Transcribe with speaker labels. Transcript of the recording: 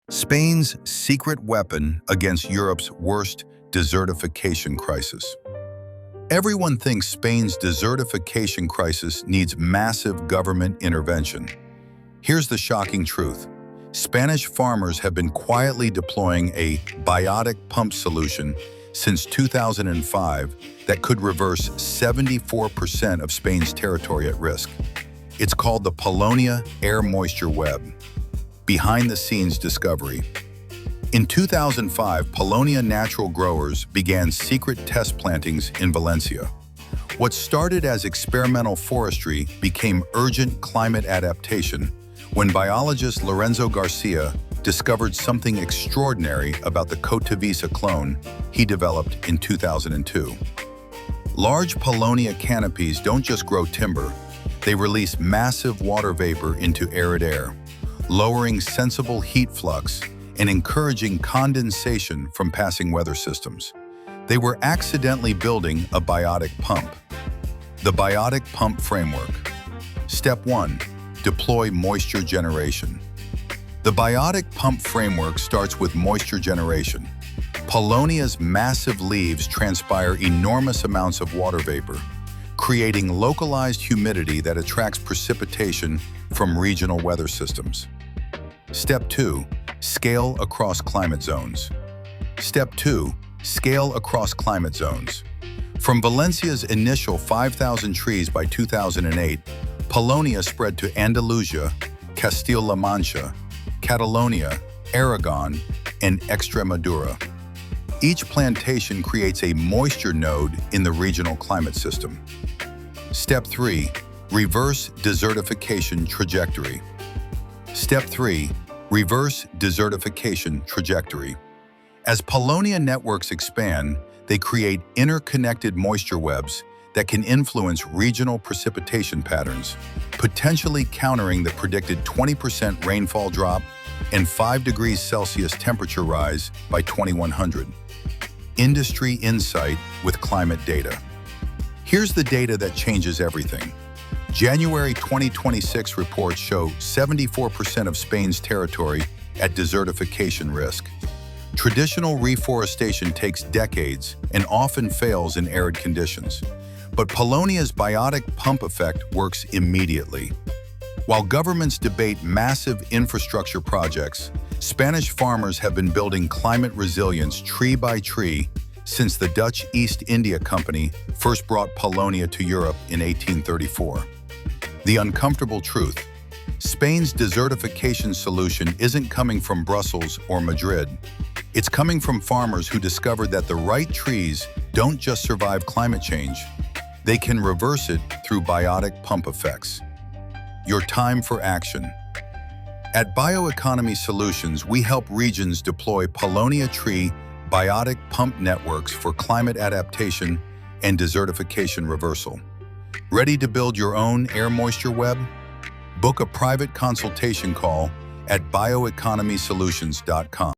Speaker 1: Spain's secret weapon against Europe's worst desertification crisis. Everyone thinks Spain's desertification crisis needs massive government intervention. Here's the shocking truth. Spanish farmers have been quietly deploying a biotic pump solution since 2005 that could reverse 74% of Spain's territory at risk. It's called the Paulownia air moisture web. Behind-the-scenes discovery. In 2005, Paulownia natural growers began secret test plantings in Valencia. What started as experimental forestry became urgent climate adaptation when biologist Lorenzo Garcia discovered something extraordinary about the Cotovisa clone he developed in 2002. Large Paulownia canopies don't just grow timber, they release massive water vapor into arid air, lowering sensible heat flux and encouraging condensation from passing weather systems. They were accidentally building a biotic pump. The biotic pump framework. Step 1. Deploy moisture generation. The biotic pump framework starts with moisture generation. Paulownia's massive leaves transpire enormous amounts of water vapor, creating localized humidity that attracts precipitation from regional weather systems. Step 2. Scale across climate zones. Step 2. Scale across climate zones. From Valencia's initial 5,000 trees by 2008, Paulownia spread to Andalusia, Castilla-La Mancha, Catalonia, Aragon, and Extremadura. Each plantation creates a moisture node in the regional climate system. Step 3. Reverse desertification trajectory. Step 3. Reverse desertification trajectory. As Paulownia networks expand, they create interconnected moisture webs that can influence regional precipitation patterns, potentially countering the predicted 20% rainfall drop and 5 degrees Celsius temperature rise by 2100. Industry insight with climate data. Here's the data that changes everything. January 2026 reports show 74% of Spain's territory at desertification risk. Traditional reforestation takes decades and often fails in arid conditions. But Paulownia's biotic pump effect works immediately. While governments debate massive infrastructure projects, Spanish farmers have been building climate resilience tree by tree since the Dutch East India Company first brought Paulownia to Europe in 1834. The uncomfortable truth. Spain's desertification solution isn't coming from Brussels or Madrid. It's coming from farmers who discovered that the right trees don't just survive climate change, they can reverse it through biotic pump effects. Your time for action. At Bioeconomy Solutions, we help regions deploy Paulownia tree biotic pump networks for climate adaptation and desertification reversal. Ready to build your own air moisture web? Book a private consultation call at bioeconomysolutions.com.